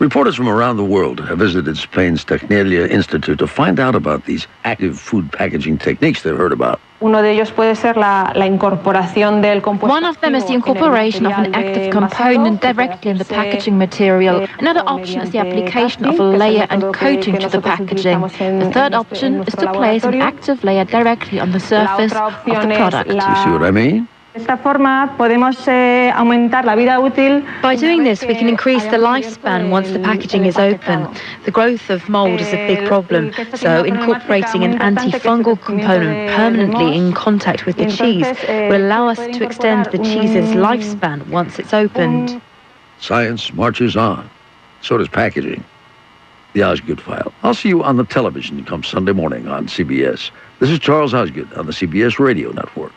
Reporters from around the world have visited Spain's Tecnelia Institute to find out about these active food packaging techniques they've heard about. One of them is the incorporation of an active component directly in the packaging material. Another option is the application of a layer and coating to the packaging. The third option is to place an active layer directly on the surface of the product. You see what I mean? By doing this, we can increase the lifespan once the packaging is open. The growth of mold is a big problem, so incorporating an antifungal component permanently in contact with the cheese will allow us to extend the cheese's lifespan once it's opened. Science marches on. So does packaging. The Osgood File. I'll see you on the television come Sunday morning on CBS. This is Charles Osgood on the CBS Radio Network.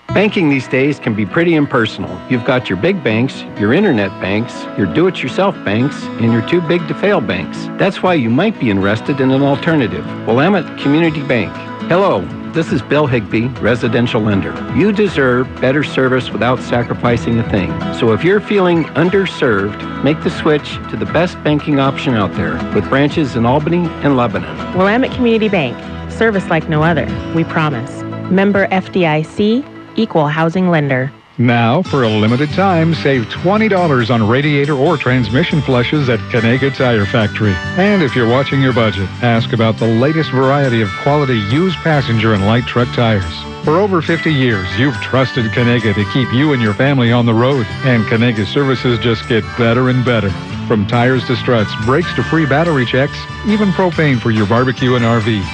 Banking these days can be pretty impersonal. You've got your big banks, your internet banks, your do-it-yourself banks, and your too big to fail banks. That's why you might be interested in an alternative. Willamette Community Bank. Hello, this is Bill Higbee, residential lender. You deserve better service without sacrificing a thing. So if you're feeling underserved, make the switch to the best banking option out there, with branches in Albany and Lebanon. Willamette Community Bank. Service like no other. We promise. Member FDIC. Equal housing lender. Now, for a limited time, save $20 on radiator or transmission flushes at Kanega Tire Factory. And if you're watching your budget, ask about the latest variety of quality used passenger and light truck tires. For over 50 years, you've trusted Kanega to keep you and your family on the road. And Kanega services just get better and better. From tires to struts, brakes to free battery checks, even propane for your barbecue and RV.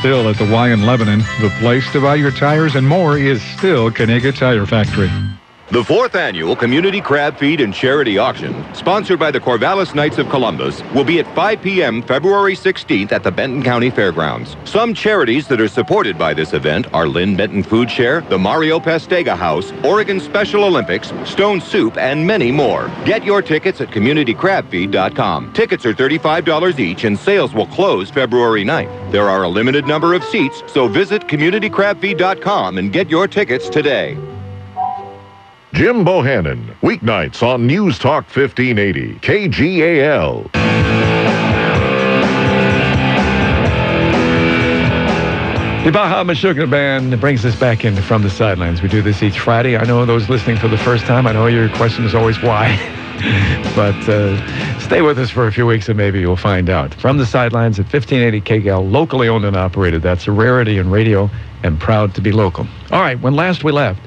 Still at the Y in Lebanon, the place to buy your tires and more is still Kanega Tire Factory. The 4th Annual Community Crab Feed and Charity Auction, sponsored by the Corvallis Knights of Columbus, will be at 5 p.m. February 16th at the Benton County Fairgrounds. Some charities that are supported by this event are Lynn Benton Food Share, the Mario Pastega House, Oregon Special Olympics, Stone Soup, and many more. Get your tickets at communitycrabfeed.com. Tickets are $35 each and sales will close February 9th. There are a limited number of seats, so visit communitycrabfeed.com and get your tickets today. Jim Bohannon, weeknights on News Talk 1580, KGAL. The Baja Meshuggah Band brings us back in from the sidelines. We do this each Friday. I know those listening for the first time, I know your question is always why. But stay with us for a few weeks and maybe you'll find out. From the sidelines at 1580 KGAL, locally owned and operated. That's a rarity in radio and proud to be local. All right, when last we left,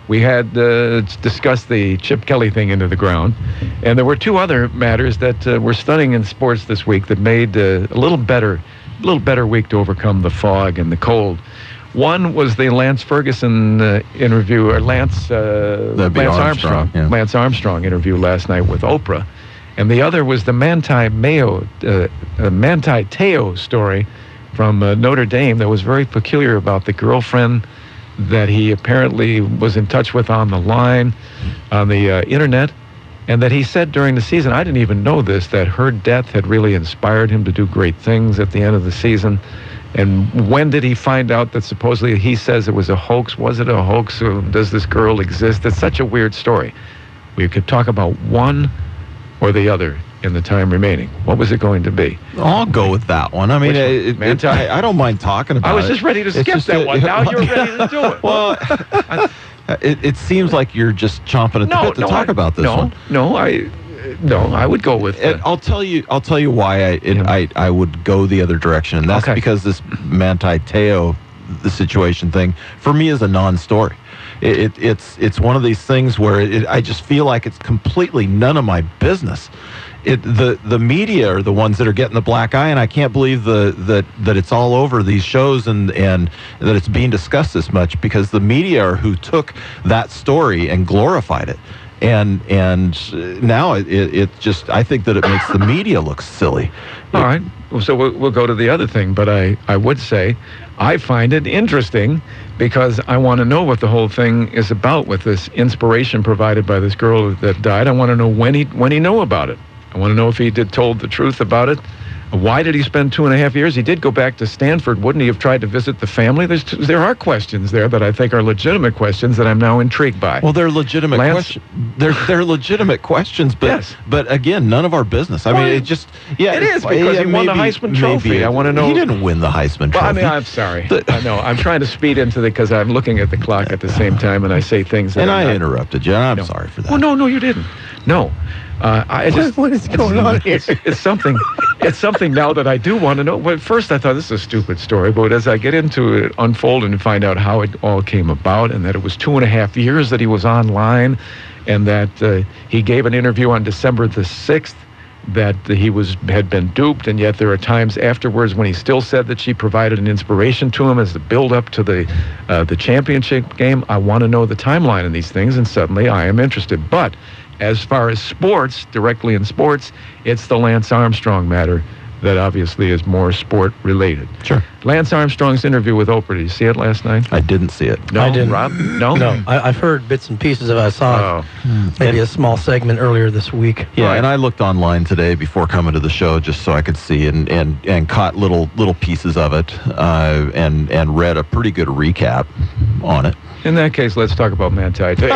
we had discussed the Chip Kelly thing into the ground, and there were two other matters that were stunning in sports this week that made a little better week to overcome the fog and the cold. One was the Lance Ferguson interview, or Lance Armstrong. Yeah. Lance Armstrong interview last night with Oprah, And the other was the Manti Te'o story from Notre Dame that was very peculiar about the girlfriend that he apparently was in touch with on the line, on the internet, and that he said during the season, I didn't even know this, that her death had really inspired him to do great things at the end of the season. And when did he find out that supposedly he says it was a hoax? Was it a hoax? Or does this girl exist? It's such a weird story. We could talk about one or the other in the time remaining. What was it going to be? I'll go with that one. I mean, I don't mind talking about it. I was just ready to skip that one. Now you're ready to do it. Well, it seems like you're just chomping at the bit to talk about this one. No, I would go with. I'll tell you why I would go the other direction, and that's because this Manti Te'o, the situation thing, for me is a non-story. It's one of these things where I just feel like it's completely none of my business. The media are the ones that are getting the black eye, and I can't believe that it's all over these shows and that it's being discussed this much, because the media are who took that story and glorified it. And now it just, I think that it makes the media look silly. All right, so we'll go to the other thing, but I would say I find it interesting because I want to know what the whole thing is about with this inspiration provided by this girl that died. I want to know when he knew about it. I want to know if he told the truth about it. Why did he spend 2.5 years? He did go back to Stanford. Wouldn't he have tried to visit the family? There are questions there that I think are legitimate questions that I'm now intrigued by. Well, they're legitimate questions. They're legitimate questions, but again, none of our business. I mean, it just it is because he won the Heisman Trophy. I want to know. He didn't win the Heisman Trophy. Well, I mean, I'm sorry. I know. I'm trying to speed into it because I'm looking at the clock at the same time, and I say things. And I interrupted you. I'm sorry for that. Well, no, you didn't. No. What is going on here? It's something now that I do want to know. Well, first I thought this is a stupid story, but as I get into it, unfold and find out how it all came about, and that it was 2.5 years that he was online, and that he gave an interview on December the 6th that he had been duped, and yet there are times afterwards when he still said that she provided an inspiration to him as the build-up to the championship game. I want to know the timeline in these things, and suddenly I am interested. But as far as sports, directly in sports, it's the Lance Armstrong matter that obviously is more sport-related. Sure. Lance Armstrong's interview with Oprah, did you see it last night? I didn't see it. No, I didn't. Rob? No? No, I've heard bits and pieces of it. I saw maybe a small segment earlier this week. Yeah, and I looked online today before coming to the show just so I could see and caught little pieces of it and read a pretty good recap on it. In that case, let's talk about Manti Te'o.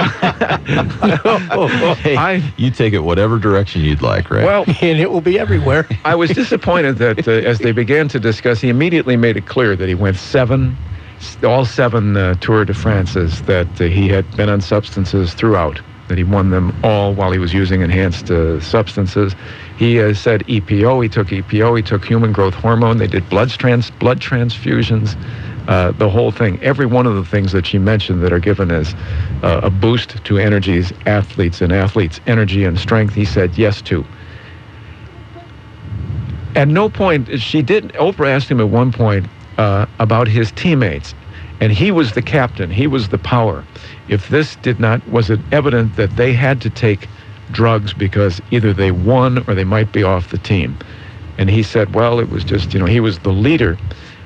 Hey, you take it whatever direction you'd like, right? Well, and it will be everywhere. I was disappointed that as they began to discuss, he immediately made it clear that he went all seven Tour de France's, that he had been on substances throughout, that he won them all while he was using enhanced substances. He said EPO, he took EPO, he took human growth hormone, they did blood transfusions. The whole thing, every one of the things that she mentioned that are given as a boost to athletes energy and strength, he said yes to. At no point, Oprah asked him at one point about his teammates, and he was the captain, he was the power. If this was it evident that they had to take drugs because either they won or they might be off the team? And he said, well, it was just, he was the leader.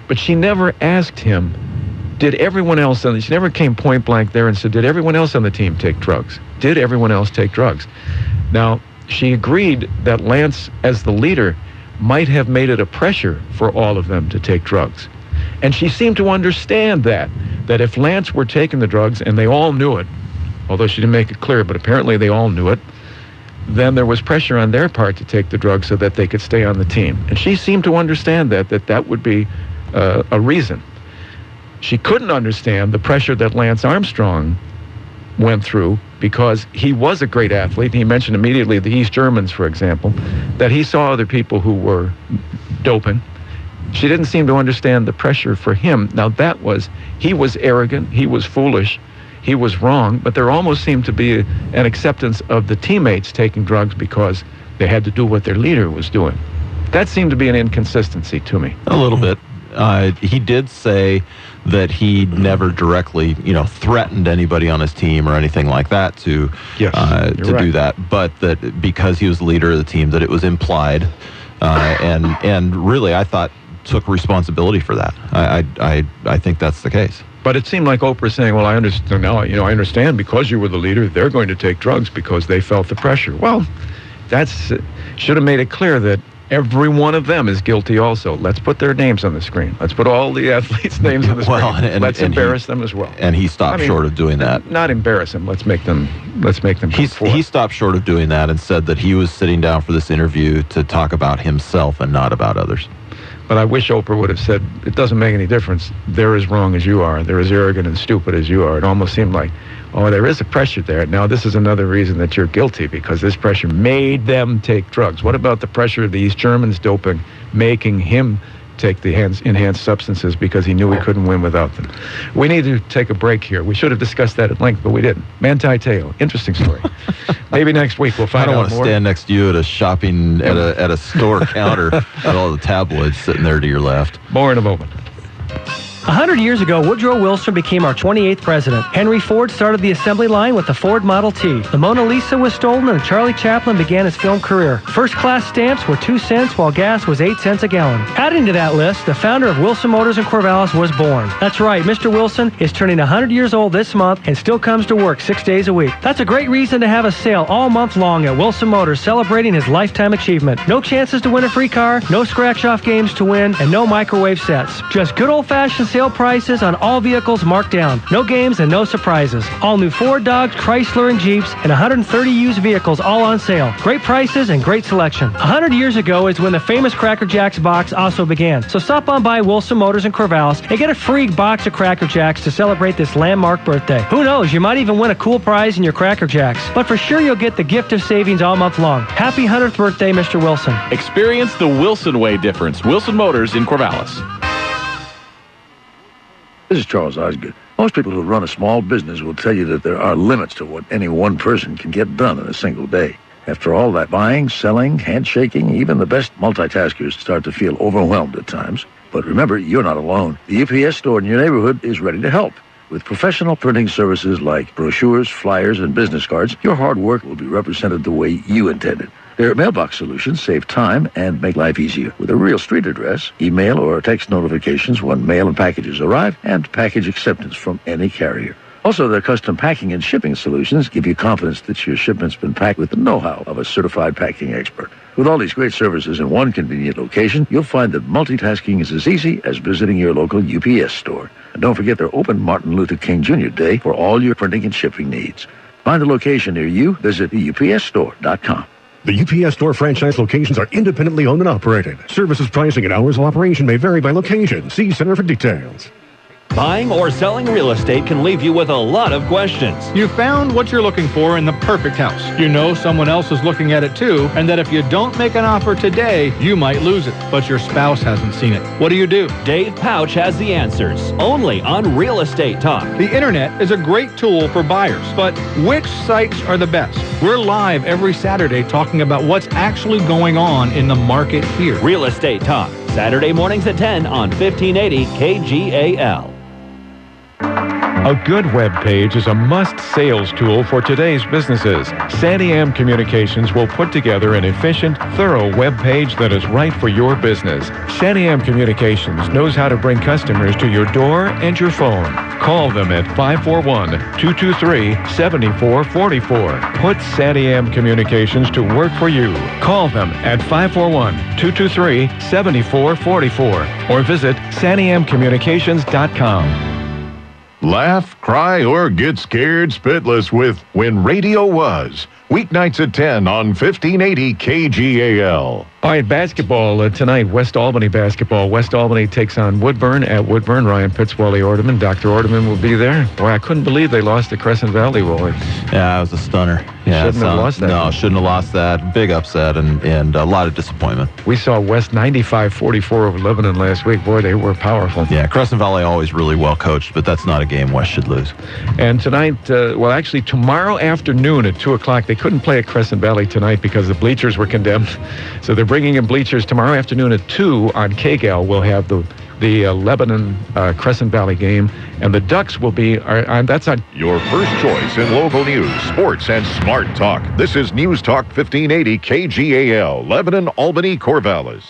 But she never asked him, did everyone else, she never came point blank there and said, did everyone else on the team take drugs? Did everyone else take drugs? Now, she agreed that Lance, as the leader, might have made it a pressure for all of them to take drugs. And she seemed to understand that if Lance were taking the drugs, and they all knew it, although she didn't make it clear, but apparently they all knew it, then there was pressure on their part to take the drugs so that they could stay on the team. And she seemed to understand that would be a reason. She couldn't understand the pressure that Lance Armstrong went through because he was a great athlete. He mentioned immediately the East Germans, for example, that he saw other people who were doping. She didn't seem to understand the pressure for him. Now he was arrogant, he was foolish, he was wrong, but there almost seemed to be an acceptance of the teammates taking drugs because they had to do what their leader was doing. That seemed to be an inconsistency to me. A little bit. He did say that he never directly, threatened anybody on his team or anything like that to do that, but that because he was the leader of the team, that it was implied, and really, I thought took responsibility for that. I think that's the case. But it seemed like Oprah saying, well, I understand now, I understand because you were the leader, they're going to take drugs because they felt the pressure. Well, should have made it clear that every one of them is guilty also. Let's put their names on the screen. Let's put all the athletes' names on the screen. Let's embarrass them as well. And he stopped short of doing that. Not embarrass them. Let's make them. He stopped short of doing that and said that he was sitting down for this interview to talk about himself and not about others. But I wish Oprah would have said, it doesn't make any difference. They're as wrong as you are. They're as arrogant and stupid as you are. It almost seemed like, oh, there is a pressure there. Now, this is another reason that you're guilty because this pressure made them take drugs. What about the pressure of these Germans doping, making him take the enhanced substances because he knew he couldn't win without them? We need to take a break here. We should have discussed that at length, but we didn't. Manti Te'o, interesting story. Maybe next week we'll find out more. I don't want to stand next to you at a shopping, at a store counter at all the tabloids sitting there to your left. More in a moment. 100 years ago, Woodrow Wilson became our 28th president. Henry Ford started the assembly line with the Ford Model T. The Mona Lisa was stolen and Charlie Chaplin began his film career. First-class stamps were 2 cents while gas was 8 cents a gallon. Adding to that list, the founder of Wilson Motors in Corvallis was born. That's right, Mr. Wilson is turning 100 years old this month and still comes to work 6 days a week. That's a great reason to have a sale all month long at Wilson Motors celebrating his lifetime achievement. No chances to win a free car, no scratch-off games to win, and no microwave sets. Just good old-fashioned sale prices on all vehicles marked down. No games and no surprises. All new Ford, Dodge, Chrysler, and Jeeps, and 130 used vehicles all on sale. Great prices and great selection. 100 years ago is when the famous Cracker Jacks box also began. So stop on by Wilson Motors in Corvallis and get a free box of Cracker Jacks to celebrate this landmark birthday. Who knows, you might even win a cool prize in your Cracker Jacks. But for sure you'll get the gift of savings all month long. Happy 100th birthday, Mr. Wilson. Experience the Wilson Way difference. Wilson Motors in Corvallis. This is Charles Osgood. Most people who run a small business will tell you that there are limits to what any one person can get done in a single day. After all that buying, selling, handshaking, even the best multitaskers start to feel overwhelmed at times. But remember, you're not alone. The UPS store in your neighborhood is ready to help. With professional printing services like brochures, flyers, and business cards, your hard work will be represented the way you intended. Their mailbox solutions save time and make life easier. With a real street address, email or text notifications when mail and packages arrive, and package acceptance from any carrier. Also, their custom packing and shipping solutions give you confidence that your shipment's been packed with the know-how of a certified packing expert. With all these great services in one convenient location, you'll find that multitasking is as easy as visiting your local UPS store. And don't forget they're open Martin Luther King Jr. Day for all your printing and shipping needs. Find a location near you. Visit theupsstore.com. The UPS Store franchise locations are independently owned and operated. Services, pricing, and hours of operation may vary by location. See Center for details. Buying or selling real estate can leave you with a lot of questions. You found what you're looking for in the perfect house. You know someone else is looking at it too, and that if you don't make an offer today, you might lose it, but your spouse hasn't seen it. What do you do? Dave Pouch has the answers, only on Real Estate Talk. The internet is a great tool for buyers, but which sites are the best? We're live every Saturday talking about what's actually going on in the market here. Real Estate Talk, Saturday mornings at 10 on 1580 KGAL. A good web page is a must sales tool for today's businesses. Santiam Communications will put together an efficient, thorough web page that is right for your business. Santiam Communications knows how to bring customers to your door and your phone. Call them at 541-223-7444. Put Santiam Communications to work for you. Call them at 541-223-7444 or visit santiamcommunications.com. Laugh, cry, or get scared spitless with When Radio Was. Weeknights at 10 on 1580 KGAL. All right, basketball tonight, West Albany basketball. West Albany takes on Woodburn at Woodburn. Ryan Pitts, Wally Orderman. Dr. Orderman will be there. Boy, I couldn't believe they lost to Crescent Valley, Wally. Yeah, it was a stunner. Yeah, shouldn't have lost that. No, shouldn't have lost that. Big upset and a lot of disappointment. We saw West 95-44 over Lebanon last week. Boy, they were powerful. Yeah, Crescent Valley always really well coached, but that's not a game West should lose. And tonight, actually tomorrow afternoon at 2 o'clock, they couldn't play at Crescent Valley tonight because the bleachers were condemned. So they're bringing in bleachers tomorrow afternoon at 2 on KGAL. We'll have the the Lebanon Crescent Valley game, and the Ducks will be. That's on your first choice in local news, sports, and smart talk. This is News Talk 1580 KGAL, Lebanon, Albany, Corvallis.